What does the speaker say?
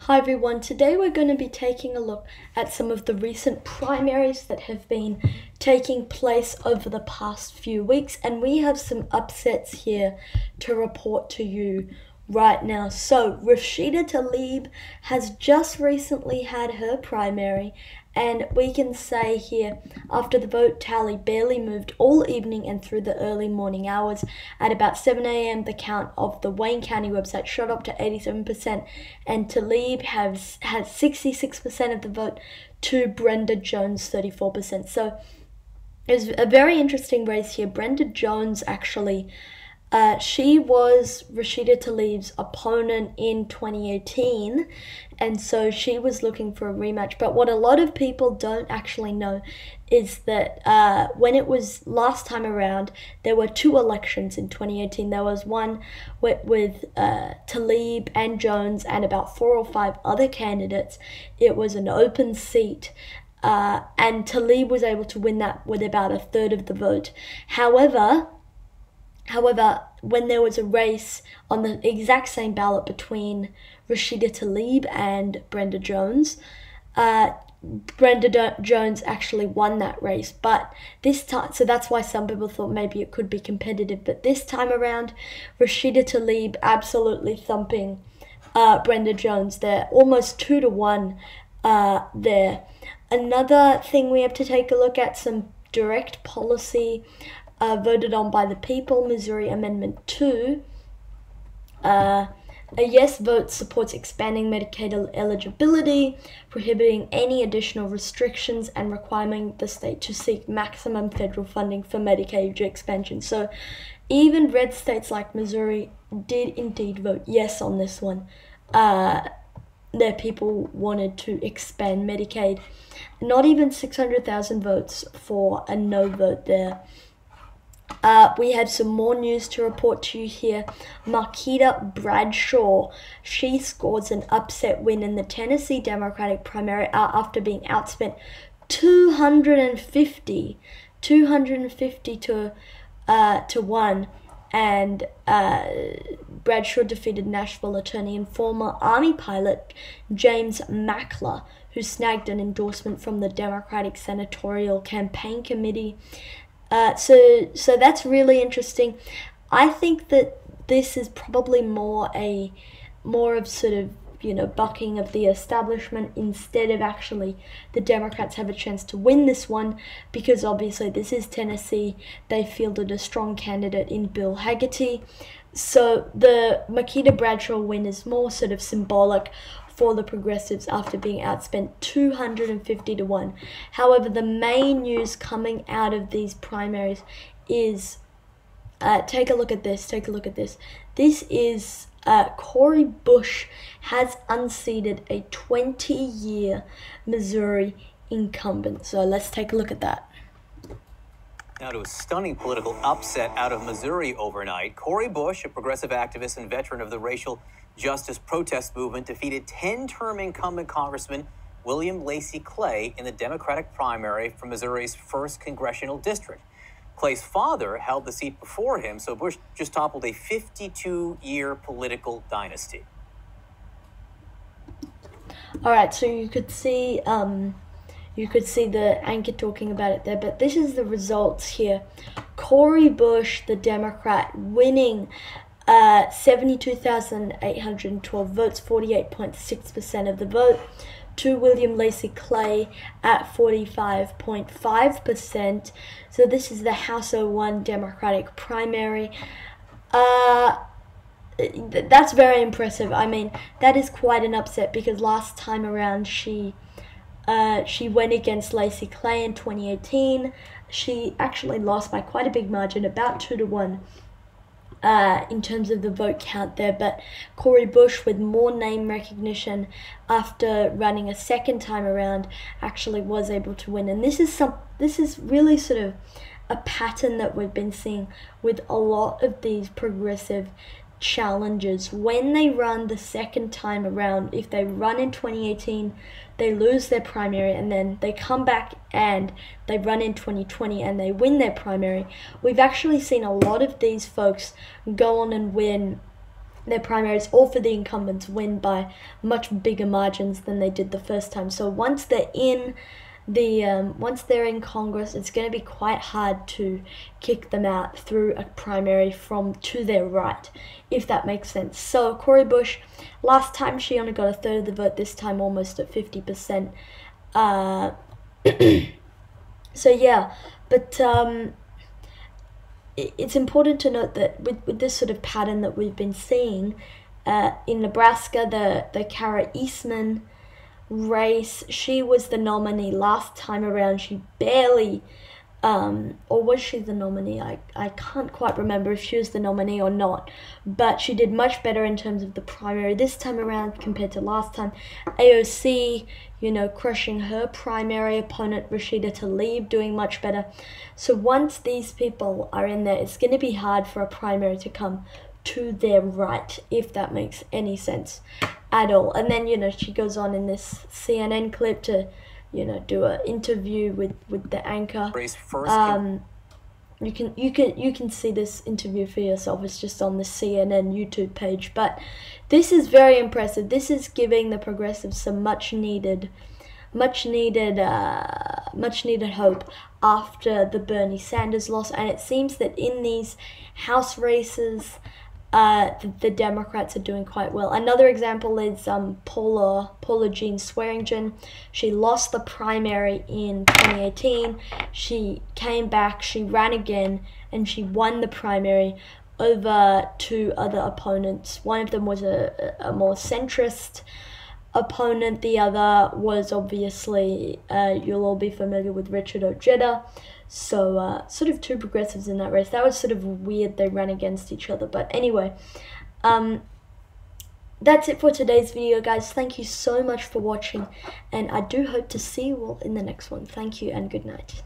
Hi everyone, today we're going to be taking a look at some of the recent primaries that have been taking place over the past few weeks, and we have some upsets here to report to you right now. So Rashida Talib has just recently had her primary, and we can say here, after the vote tally barely moved all evening and through the early morning hours, at about 7 a.m. the count of the Wayne County website shot up to 87%, and Talib has 66% of the vote to Brenda Jones 34%. So it's a very interesting race here. Brenda Jones actually, she was Rashida Talib's opponent in 2018, and so she was looking for a rematch. But what a lot of people don't actually know is that when it was last time around, there were two elections in 2018. There was one with Talib and Jones and about 4 or 5 other candidates. It was an open seat. And Talib was able to win that with about a third of the vote. However, when there was a race on the exact same ballot between Rashida Talib and Brenda Jones, Jones actually won that race. But this time, so that's why some people thought maybe it could be competitive. But this time around, Rashida Talib absolutely thumping Brenda Jones there, almost 2-1 there. Another thing we have to take a look at, some direct policy voted on by the people. Missouri Amendment 2. A yes vote supports expanding Medicaid eligibility, prohibiting any additional restrictions, and requiring the state to seek maximum federal funding for Medicaid expansion. So even red states like Missouri did indeed vote yes on this one. Their people wanted to expand Medicaid. Not even 600,000 votes for a no vote there. We have some more news to report to you here. Marquita Bradshaw, she scores an upset win in the Tennessee Democratic primary after being outspent 250 to 1. And Bradshaw defeated Nashville attorney and former Army pilot James Mackler, who snagged an endorsement from the Democratic Senatorial Campaign Committee. So that's really interesting. I think that this is probably more of sort of, bucking of the establishment instead of actually the Democrats have a chance to win this one, because obviously this is Tennessee. They fielded a strong candidate in Bill Hagerty. So the Marquita Bradshaw win is more sort of symbolic for the progressives after being outspent 250 to 1. However, the main news coming out of these primaries is, take a look at this. This is Cori Bush has unseated a 20-year Missouri incumbent. So let's take a look at that. Now to a stunning political upset out of Missouri overnight. Cori Bush, a progressive activist and veteran of the racial justice protest movement, defeated 10-term incumbent Congressman William Lacey Clay in the Democratic primary for Missouri's 1st congressional district. Clay's father held the seat before him, so Bush just toppled a 52-year political dynasty. All right, so you could see the anchor talking about it there, but this is the results here. Cori Bush, the Democrat, winning 72,812 votes, 48.6% of the vote, to William Lacey Clay at 45.5%. So this is the House 01 Democratic primary. That's very impressive. I mean, that is quite an upset, because last time around she went against Lacey Clay in 2018. She actually lost by quite a big margin, about 2-1. In terms of the vote count there, but Cori Bush, with more name recognition after running a second time around, actually was able to win. And this is really sort of a pattern that we've been seeing with a lot of these progressive challenges. When they run the second time around, if they run in 2018, they lose their primary, and then they come back and they run in 2020 and they win their primary. We've actually seen a lot of these folks go on and win their primaries, or for the incumbents, win by much bigger margins than they did the first time. So once they're in once they're in Congress, it's going to be quite hard to kick them out through a primary from to their right, if that makes sense. So Cori Bush, last time she only got a third of the vote, this time almost at 50%. So yeah, but it's important to note that with this sort of pattern that we've been seeing in Nebraska, the Kara Eastman race, she was the nominee last time around. She barely, or was she the nominee? I can't quite remember if she was the nominee or not, but she did much better in terms of the primary this time around compared to last time. AOC, you know, crushing her primary opponent, Rashida Talib, doing much better. So once these people are in there, it's going to be hard for a primary to come to their right, if that makes any sense at all. And then, you know, she goes on in this CNN clip to, you know, do an interview with the anchor. You can see this interview for yourself. It's just on the CNN YouTube page. But this is very impressive. This is giving the progressives some much needed hope after the Bernie Sanders loss. And it seems that in these House races, the Democrats are doing quite well. Another example is Paula Jean Swearingen. She lost the primary in 2018. She came back, she ran again, and she won the primary over two other opponents. One of them was a more centrist opponent. The other was obviously, you'll all be familiar with Richard Ojeda. So sort of two progressives in that race. That was sort of weird, they ran against each other. But anyway, that's it for today's video, guys. Thank you so much for watching, and I do hope to see you all in the next one. Thank you and good night.